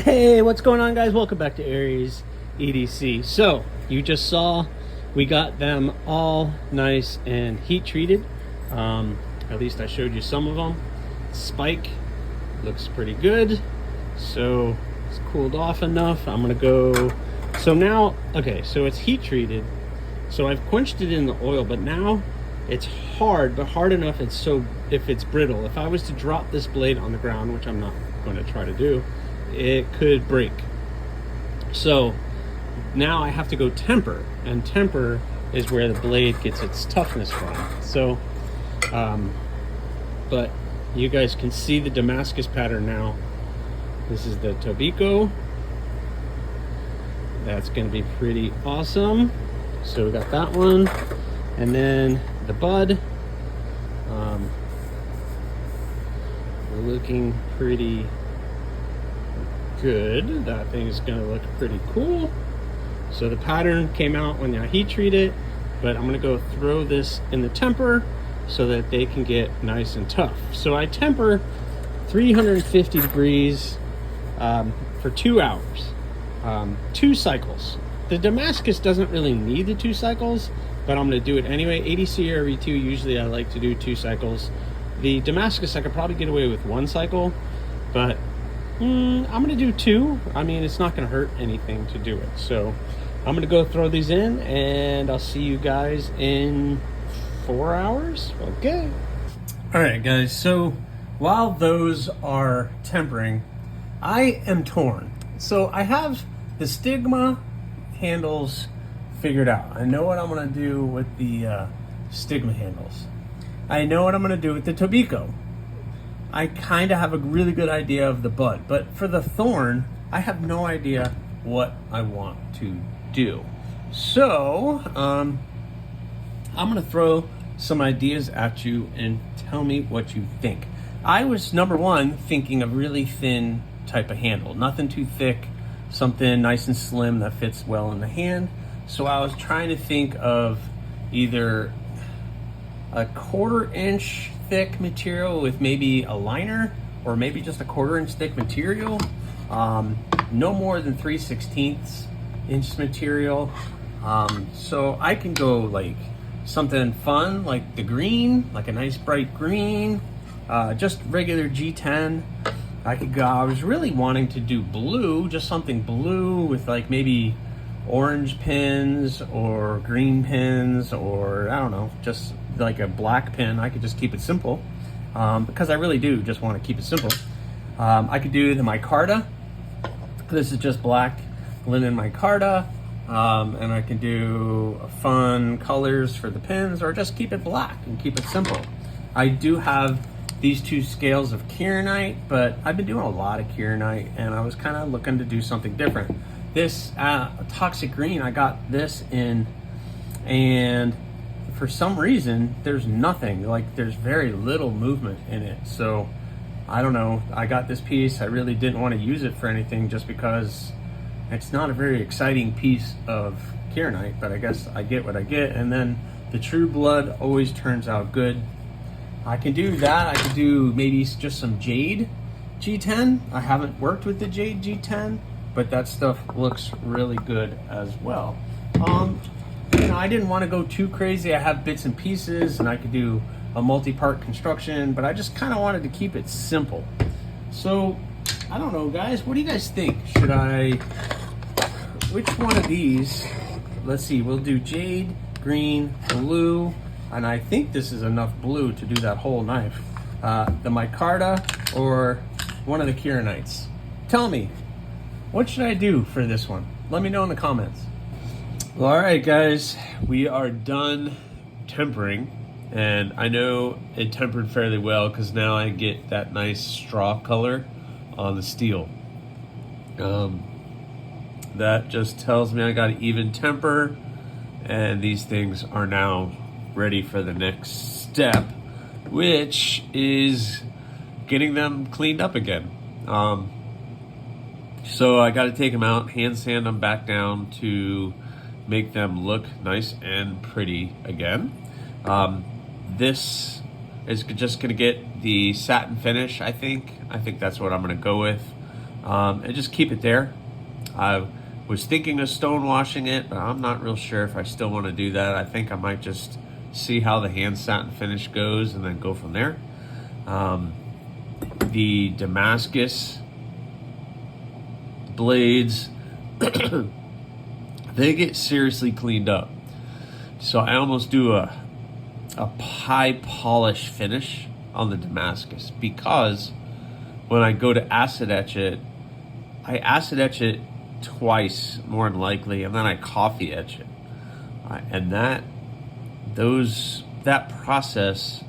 Hey, what's going on, guys? Welcome back to Aries EDC. So you just saw we got them all nice and heat treated. At least I showed you some of them. Spike looks pretty good, so it's cooled off enough. I'm gonna go. So now, okay, so it's heat treated, so I've quenched it in the oil, but now it's hard, but hard enough if it's brittle. If I was to drop this blade on the ground, which I'm not going to try to do, it could break. So now I have to go temper, and temper is where the blade gets its toughness from. So but you guys can see the Damascus pattern now. This is the Tobiko. That's going to be pretty awesome. So we got that one, and then the bud, looking pretty good. That thing is going to look pretty cool. So the pattern came out when I heat treat it, but I'm going to go throw this in the temper so that they can get nice and tough. So I temper 350 degrees for 2 hours, 2 cycles. The Damascus doesn't really need the 2 cycles, but I'm going to do it anyway. ADC or V2, usually I like to do 2 cycles. The Damascus, I could probably get away with 1 cycle, but I'm going to do 2. I mean, it's not going to hurt anything to do it. So I'm going to go throw these in, and I'll see you guys in 4 hours. Okay. All right, guys. So while those are tempering, I am torn. So I have the stigma handles figured out. I know what I'm going to do with the stigma handles. I know what I'm going to do with the Tobiko. I kind of have a really good idea of the bud, but for the thorn, I have no idea what I want to do. So I'm going to throw some ideas at you and tell me what you think. I was, number one, thinking of really thin type of handle, nothing too thick, something nice and slim that fits well in the hand. So I was trying to think of either a 1/4 inch thick material with maybe a liner, or maybe just a 1/4 inch thick material, no more than 3/16 inch material. So I can go like something fun, like the green, like a nice bright green, just regular G10. I could go, I was really wanting to do blue, just something blue with like maybe orange pins or green pins, or I don't know, just like a black pin. I could just keep it simple, because I really do just want to keep it simple. I could do the micarta. This is just black linen micarta, and I can do fun colors for the pins, or just keep it black and keep it simple. I do have these 2 scales of kieranite, but I've been doing a lot of kieranite, and I was kind of looking to do something different. This toxic green, I got this in, and for some reason there's nothing, like there's very little movement in it. So I don't know, I got this piece. I really didn't want to use it for anything just because it's not a very exciting piece of kieranite, but I guess I get what I get. And then the true blood always turns out good. I can do that. I could do maybe just some jade G10. I haven't worked with the jade G10, but that stuff looks really good as well. You know, I didn't want to go too crazy. I have bits and pieces, and I could do a multi-part construction, but I just kind of wanted to keep it simple. So I don't know, guys, what do you guys think? Which one of these? Let's see, we'll do jade, green, blue, and I think this is enough blue to do that whole knife. The micarta or one of the kieranites. Tell me, what should I do for this one? Let me know in the comments. Well, all right, guys, we are done tempering, and I know it tempered fairly well because now I get that nice straw color on the steel. That just tells me I got an even temper, and these things are now ready for the next step, which is getting them cleaned up again. So I got to take them out, hand sand them back down to make them look nice and pretty again. This is just going to get the satin finish, I think. I think that's what I'm going to go with. and just keep it there. I was thinking of stone washing it, but I'm not real sure if I still want to do that. I think I might just see how the hand satin finish goes and then go from there. The Damascus blades, they get seriously cleaned up. So I almost do a high polish finish on the Damascus, because when I go to acid etch it, I acid etch it twice more than likely, and then I coffee etch it. And that process,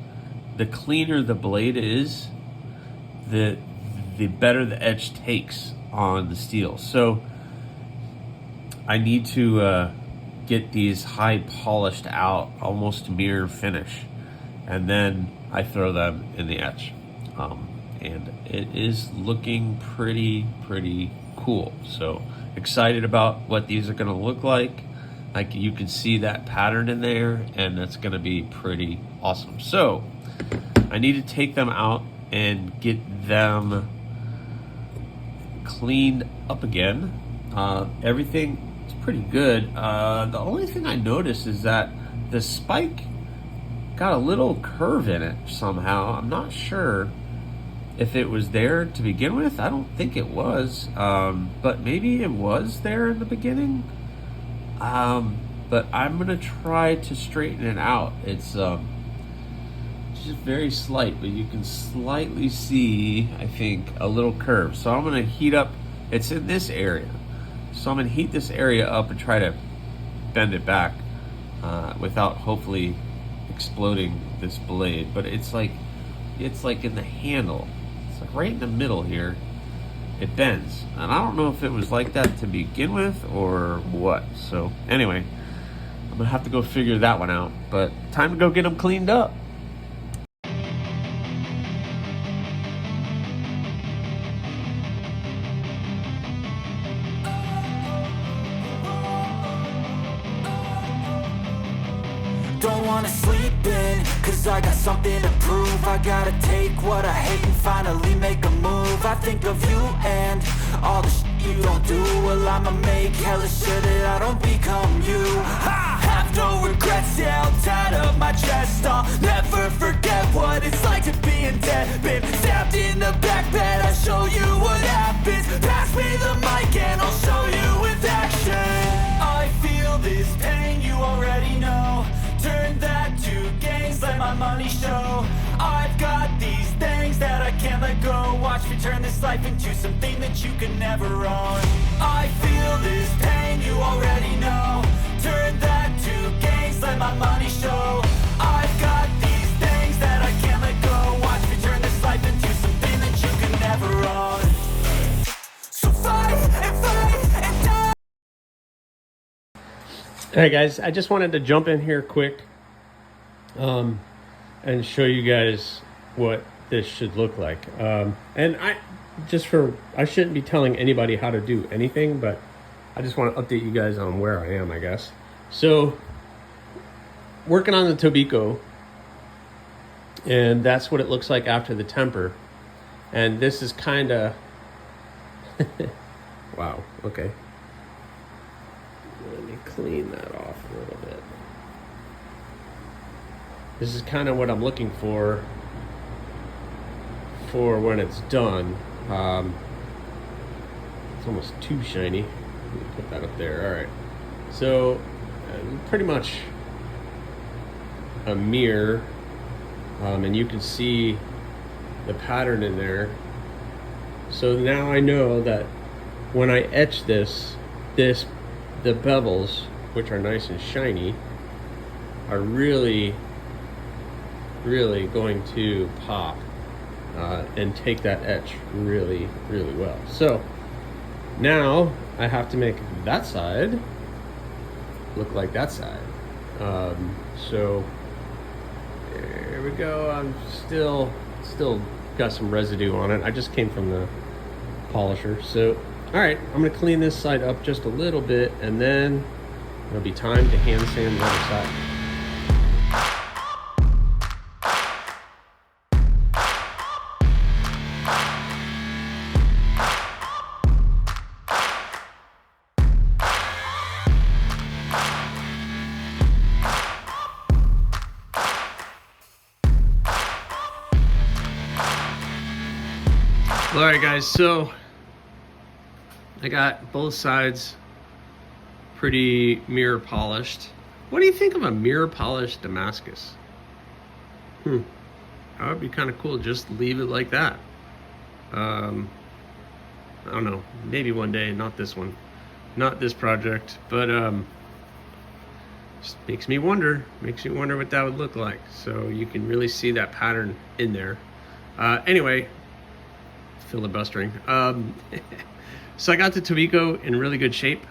the cleaner the blade is, the better the etch takes on the steel. So I need to get these high polished out, almost mirror finish, and then I throw them in the etch. And it is looking pretty cool. So excited about what these are going to look like. Like, you can see that pattern in there, and that's going to be pretty awesome. So I need to take them out and get them cleaned up again. Everything is pretty good. The only thing I noticed is that the spike got a little curve in it somehow. I'm not sure if it was there to begin with. I don't think it was, but maybe it was there in the beginning. But I'm gonna try to straighten it out. It's just very slight, but you can slightly see, I think, a little curve. So I'm gonna heat up, it's in this area. So I'm gonna heat this area up and try to bend it back without hopefully exploding this blade. But it's like in the handle. It's like right in the middle here. It bends. And I don't know if it was like that to begin with or what. So anyway, I'm gonna have to go figure that one out. But time to go get them cleaned up. Don't wanna sleep in, cause I got something to prove. I gotta take what I hate and finally make a move. I think of you and all the shit you don't do. Well, I'ma make hella sure that I don't become you. I have no regrets, yeah, I'll tie up my chest. I'll never forget what it's like to be in debt. Been stabbed in the back bed, I'll show you what happens. Pass me the mic and I'll show you with action. I feel this pain, you already know. Turn that to gains, let my money show. I've got these things that I can't let go. Watch me turn this life into something that you can never own. I feel this pain, you already know. Turn that to gains, let my money show. I've got these things that I can't let go. Watch me turn this life into something that you can never own. So fight and fight and die. Hey guys, I just wanted to jump in here quick and show you guys what this should look like. And I shouldn't be telling anybody how to do anything, but I just want to update you guys on where I am, I guess. So, working on the Tobiko, and that's what it looks like after the temper. And this is kind of, wow, okay. Let me clean that off a little bit. This is kind of what I'm looking for when it's done. It's almost too shiny. Let me put that up there. All right. So pretty much a mirror, and you can see the pattern in there. So now I know that when I etch the bevels, which are nice and shiny, are really going to pop and take that etch really well. So now I have to make that side look like that side. So there we go. I'm still got some residue on it. I just came from the polisher. So all right, I'm gonna clean this side up just a little bit, and then it'll be time to hand sand the other side. All right, guys, so I got both sides pretty mirror polished. What do you think of a mirror polished Damascus? That would be kind of cool. Just leave it like that. I don't know, maybe one day, not this one, not this project, but just makes me wonder what that would look like. So you can really see that pattern in there. Anyway, filibustering. So I got the Tobiko in really good shape.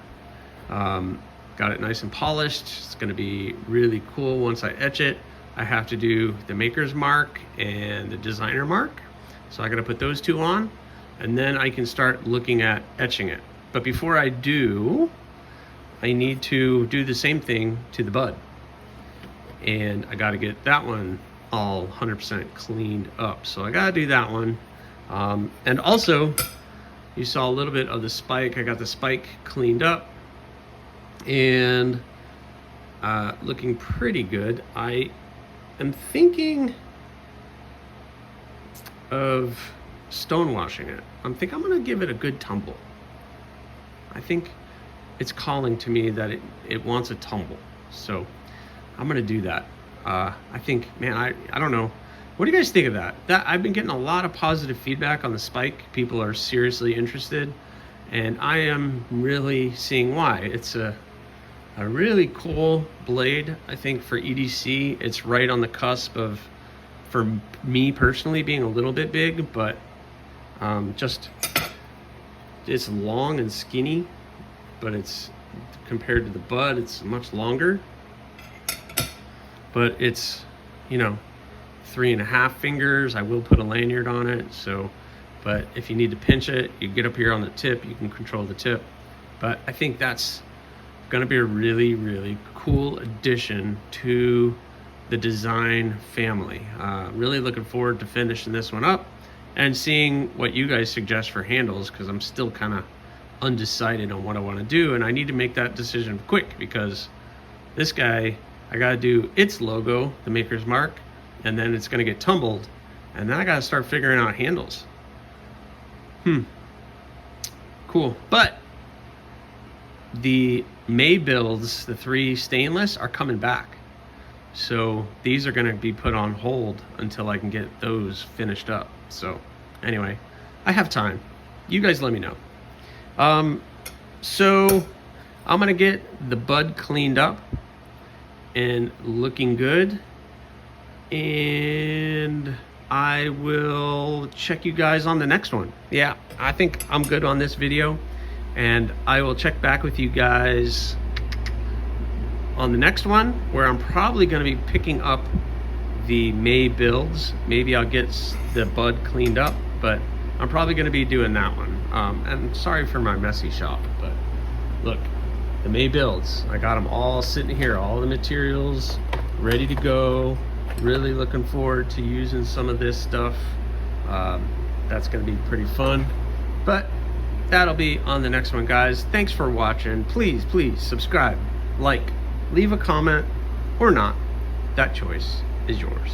Got it nice and polished. It's going to be really cool once I etch it. I have to do the maker's mark and the designer mark. So I got to put those two on, and then I can start looking at etching it. But before I do, I need to do the same thing to the bud. And I got to get that one all 100% cleaned up. So I got to do that one. And also, you saw a little bit of the spike. I got the spike cleaned up and looking pretty good. I am thinking of stonewashing it. I think I'm gonna give it a good tumble. I think it's calling to me that it wants a tumble. So I'm gonna do that. I think, man, I don't know. What do you guys think of that? I've been getting a lot of positive feedback on the spike. People are seriously interested, and I am really seeing why. It's a really cool blade. I think for EDC, it's right on the cusp of, for me personally, being a little bit big, but just, it's long and skinny, but it's, compared to the bud, it's much longer. But it's, you know, 3.5 fingers. I will put a lanyard on it. So, but if you need to pinch it, you get up here on the tip, you can control the tip. But I think that's gonna be a really, really cool addition to the design family. Really looking forward to finishing this one up and seeing what you guys suggest for handles, because I'm still kind of undecided on what I want to do, and I need to make that decision quick, because this guy, I got to do its logo, the maker's mark, and then it's going to get tumbled, and then I got to start figuring out handles. Cool. But the May builds, the 3 stainless, are coming back. So these are going to be put on hold until I can get those finished up. So anyway, I have time. You guys let me know. So I'm going to get the bud cleaned up and looking good. And I will check you guys on the next one. Yeah, I think I'm good on this video. And I will check back with you guys on the next one, where I'm probably going to be picking up the May builds. Maybe I'll get the bud cleaned up, but I'm probably going to be doing that one. And sorry for my messy shop, but look, the May builds, I got them all sitting here, all the materials ready to go. Really looking forward to using some of this stuff. That's going to be pretty fun, but that'll be on the next one, guys. Thanks for watching. Please subscribe, like, leave a comment, or not. That choice is yours.